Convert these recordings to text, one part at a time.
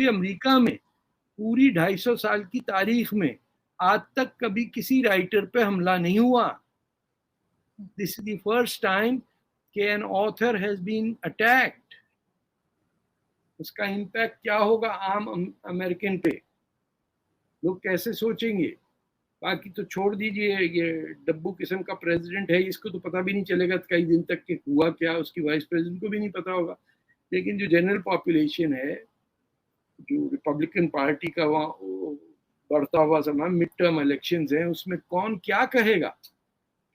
پوری امریکہ میں پوری 250 سال کی تاریخ میں آج تک کبھی کسی رائٹر پہ حملہ نہیں ہوا. This is the first time کہ an author has been attacked. اس کا امپیکٹ کیا ہوگا عام امریکن پہ؟ لوگ کیسے سوچیں گے؟ باقی تو چھوڑ دیجئے، یہ ڈبو قسم کا پریزیڈنٹ ہے، اس کو تو پتہ بھی نہیں چلے گا کئی دن تک کہ ہوا کیا، اس کی وائس پریزیڈنٹ کو بھی نہیں پتا ہوگا. لیکن جو جنرل پاپولیشن ہے، جو ریپبلکن پارٹی کا وہاں بڑھتا ہوا زمان مڈ ٹرم الیکشنز ہیں، اس میں کون کیا کہے گا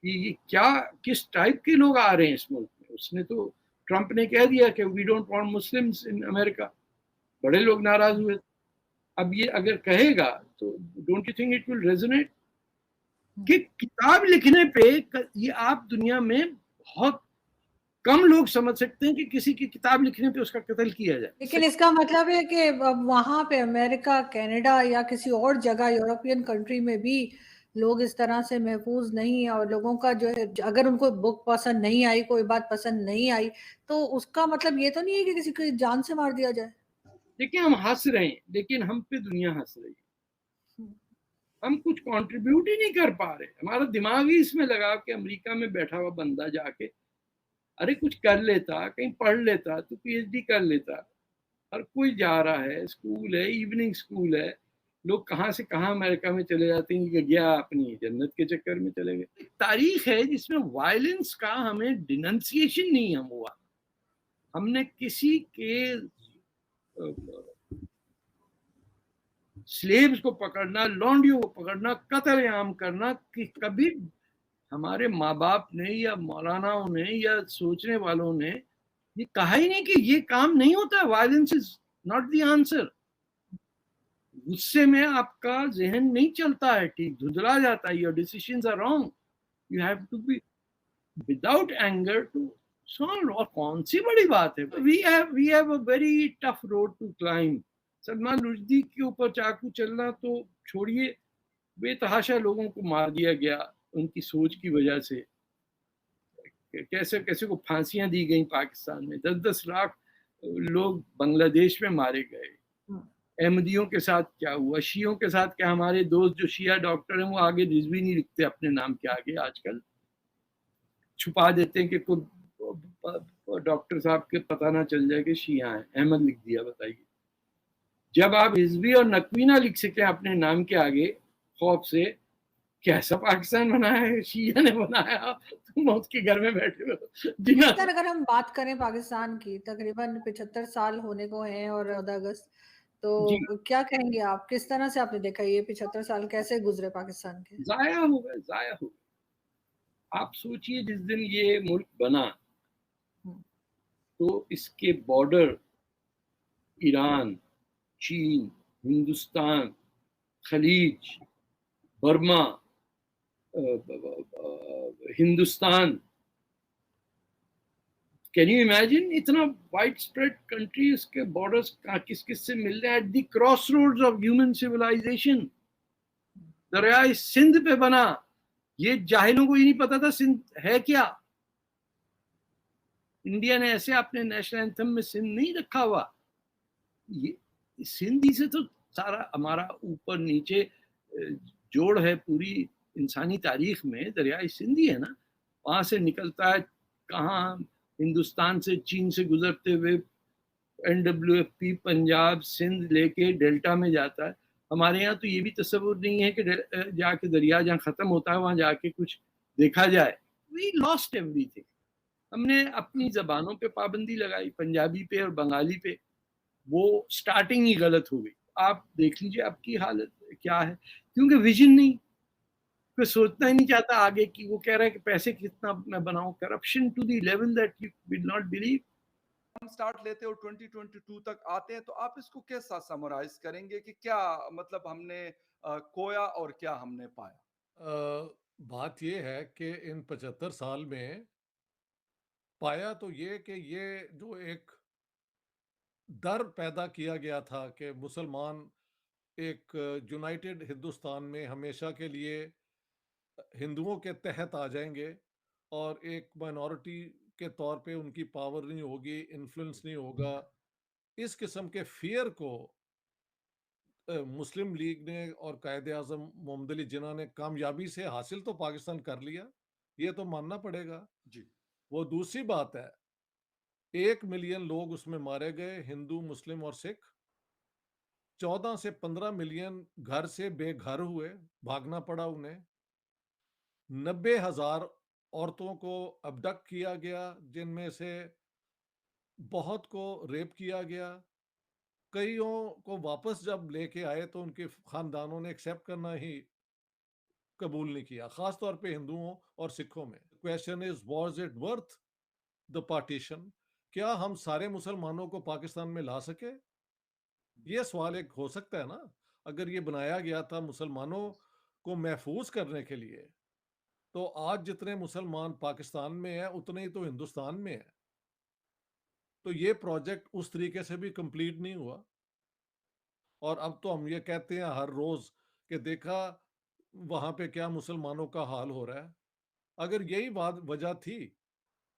کہ کیا کس ٹائپ کے لوگ آ رہے ہیں اس ملک میں. اس نے تو ٹرمپ نے کہہ دیا کہ we don't want Muslims in America. بڑے لوگ ناراض ہوئے. اب یہ اگر کہے گا تو don't you think it will resonate کہ کتاب لکھنے پہ یہ آپ دنیا میں بہت کم لوگ سمجھ سکتے ہیں کہ کسی کی کتاب لکھنے پہ اس کا قتل کیا جائے. لیکن اس کا مطلب ہے کہ وہاں پہ امریکہ، کینیڈا یا کسی اور جگہ یورپین کنٹری میں بھی لوگ اس طرح سے محفوظ نہیں ہیں، اور لوگوں کا جو ہے اگر ان کو بک پسند نہیں آئی، کوئی بات پسند نہیں آئی، تو اس کا مطلب یہ تو نہیں ہے کہ کسی کو جان سے مار دیا جائے. دیکھیں ہم ہنس رہے ہیں لیکن ہم پہ دنیا ہنس رہی ہے. ہم کچھ کنٹریبیوٹ ہی نہیں کر پا رہے. ہمارا دماغ ہی اس میں لگا کہ امریکہ میں بیٹھا ہوا بندہ جا کے ارے کچھ کر لیتا، کہیں پڑھ لیتا تو پی ایچ ڈی کر لیتا. ہر کوئی جا رہا ہے، اسکول ہے، ایوننگ اسکول ہے. لوگ کہاں سے کہاں امریکہ میں چلے جاتے ہیں کہ گیا اپنی جنت کے چکر میں چلے گئے. تاریخ ہے جس میں وائلنس کا ہمیں ڈیننسیشن نہیں ہوا. ہم نے کسی کے سلیبز کو پکڑنا، لونڈیوں کو پکڑنا، قتل عام کرنا کہ کبھی ہمارے ماں باپ نے یا مولاناؤں نے یا سوچنے والوں نے یہ کہا ہی نہیں کہ یہ کام نہیں ہوتا. Violence is not the answer. غصے میں آپ کا ذہن نہیں چلتا ہے، ٹھیک دھندلا جاتا ہے. Your decisions are wrong. You have to be without anger to solve. اور کون سی بڑی بات ہے. We have a very tough road to climb. Salman Rushdie کے اوپر چاقو چلنا تو چھوڑیے، بے تحاشا لوگوں کو مار دیا گیا ان کی سوچ کی وجہ سے. کیسے کیسے کو پھانسیاں دی گئیں پاکستان میں. 10 لاکھ لوگ بنگلہ دیش میں مارے گئے. احمدیوں کے ساتھ کیا ہوا، شیعوں کے ساتھ کیا. ہمارے دوست جو شیعہ ڈاکٹر ہیں وہ آگے رضوی نہیں لکھتے اپنے نام کے آگے. آج کل چھپا دیتے ہیں کہ ڈاکٹر صاحب کے پتہ نہ چل جائے کہ شیعہ ہیں. احمد لکھ دیا. بتائیے جب آپ رضوی اور نقوی نہ لکھ سکیں اپنے نام کے آگے خوف سے، کیسا پاکستان بنایا ہے؟ شیعہ نے بنایا، تم موت کے گھر میں بیٹھے ہو. اگر ہم بات کریں پاکستان کی، تقریباً 75 سال ہونے کو ہیں، اور 14 اگست تو کیا کہیں گے آپ؟ کس طرح سے آپ نے دیکھا یہ 75 سال کیسے گزرے پاکستان کے؟ ضائع ہو گئے، ضائع ہو گئے. آپ سوچئے جس دن یہ ملک بنا تو اس کے بارڈر ایران، چین، ہندوستان، خلیج، Burma, Hindustan. Can you imagine اتنا وائڈ اسپریڈ کنٹری، اس کے بارڈرز کس کس سے مل رہے ہیں. At the crossroads of human civilisation. دریائے سندھ پہ بنا. یہ جاہلوں کو ہی نہیں پتا تھا سندھ ہے کیا. انڈیا نے ایسے اپنے نیشنل اینتھم میں سندھ نہیں رکھا ہوا. یہ سندھ ہی سے تو سارا ہمارا اوپر نیچے جوڑ ہے. پوری انسانی تاریخ میں دریائے سندھ ہی ہے نا. وہاں سے نکلتا ہے کہاں، ہندوستان سے، چین سے گزرتے ہوئے NWFP پنجاب سندھ لے کے ڈیلٹا میں جاتا ہے. ہمارے یہاں تو یہ بھی تصور نہیں ہے کہ جا کے دریا جہاں ختم ہوتا ہے وہاں جا کے کچھ دیکھا جائے. وی لاسٹ ایوری تھنگ. ہم نے اپنی زبانوں پہ پابندی لگائی، پنجابی پہ اور بنگالی پہ. وہ سٹارٹنگ ہی غلط ہو گئی. آپ دیکھ لیجئے آپ کی حالت کیا ہے. کیونکہ ویژن نہیں، کوئی سوچنا ہی نہیں چاہتا آگے کی. وہ کہہ رہا ہے کہ پیسے کتنا میں بناؤں. Corruption to the level that you will not believe. ہم سٹارٹ لیتے اور 2022 تک آتے ہیں تو آپ اس کو کیسا سمرائز کریں گے کہ کیا مطلب ہم نے کھویا اور کیا ہم نے پایا؟ بات یہ ہے کہ ان 75 سال میں پایا تو یہ کہ یہ جو ایک ڈر پیدا کیا گیا تھا کہ مسلمان ایک یونائٹڈ ہندوستان میں ہمیشہ کے لیے ہندوؤں کے تحت آ جائیں گے، اور ایک مائنورٹی کے طور پہ ان کی پاور نہیں ہوگی، انفلوئنس نہیں ہوگا. اس قسم کے فیئر کو مسلم لیگ نے اور قائد اعظم محمد علی جناح نے کامیابی سے حاصل تو پاکستان کر لیا، یہ تو ماننا پڑے گا۔ جی وہ دوسری بات ہے 1 ملین لوگ اس میں مارے گئے، ہندو مسلم اور سکھ، 14 سے 15 ملین گھر سے بے گھر ہوئے، بھاگنا پڑا انہیں، 90,000 عورتوں کو ابڈکٹ کیا گیا، جن میں سے بہت کو ریپ کیا گیا، کئیوں کو واپس جب لے کے آئے تو ان کے خاندانوں نے ایکسیپٹ کرنا ہی قبول نہیں کیا، خاص طور پہ ہندوؤں اور سکھوں میں۔ Question is was it worth the partition? کیا ہم سارے مسلمانوں کو پاکستان میں لا سکے؟ یہ سوال ایک ہو سکتا ہے نا۔ اگر یہ بنایا گیا تھا مسلمانوں کو محفوظ کرنے کے لیے، تو آج جتنے مسلمان پاکستان میں ہیں اتنے ہی تو ہندوستان میں ہیں، تو یہ پروجیکٹ اس طریقے سے بھی کمپلیٹ نہیں ہوا۔ اور اب تو ہم یہ کہتے ہیں ہر روز کہ دیکھا وہاں پہ کیا مسلمانوں کا حال ہو رہا ہے۔ اگر یہی وجہ تھی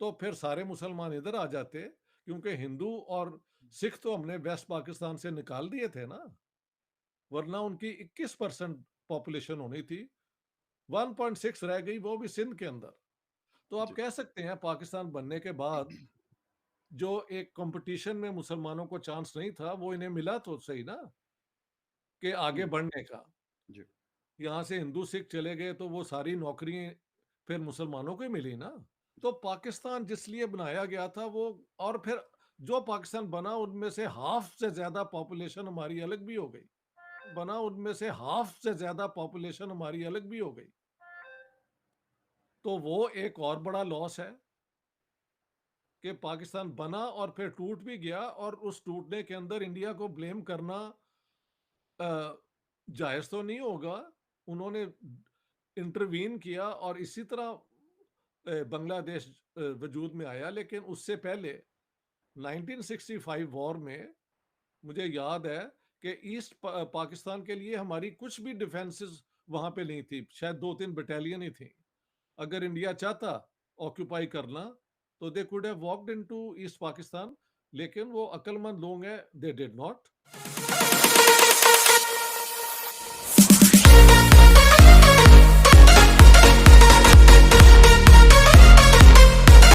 تو پھر سارے مسلمان ادھر آ جاتے، کیونکہ ہندو اور سکھ تو ہم نے ویسٹ پاکستان سے نکال دیے تھے نا، ورنہ ان کی 21% پاپولیشن ہونی تھی، 1.6 رہ گئی، وہ بھی سندھ کے اندر۔ تو آپ جی کہہ سکتے ہیں پاکستان بننے کے بعد جو ایک کمپٹیشن میں مسلمانوں کو چانس نہیں تھا وہ انہیں ملا تو صحیح نا، کہ آگے بڑھنے کا۔ جی یہاں سے ہندو سکھ چلے گئے تو وہ ساری نوکریاں پھر مسلمانوں کو ہی ملی نا۔ تو پاکستان جس لیے بنایا گیا تھا وہ، اور پھر جو پاکستان بنا ان میں سے ہاف سے زیادہ پاپولیشن ہماری الگ بھی ہو گئی، ان میں سے ہاف سے زیادہ پاپولیشن ہماری الگ بھی ہو گئی، تو وہ ایک اور بڑا لاس ہے کہ پاکستان بنا اور پھر ٹوٹ بھی گیا، اور اس ٹوٹنے کے اندر انڈیا کو بلیم کرنا جائز تو نہیں ہوگا۔ انہوں نے انٹروین کیا اور اسی طرح بنگلہ دیش وجود میں آیا، لیکن اس سے پہلے 1965 وار میں مجھے یاد ہے کہ ایسٹ پاکستان کے لیے ہماری کچھ بھی ڈیفنسز وہاں پہ نہیں تھی، شاید 2-3 بٹالین ہی تھیں۔ اگر انڈیا چاہتا آکوپائی کرنا تو they could have walked into East Pakistan, لیکن وہ عقل مند لوگ ہیں، دے ڈیڈ ناٹ۔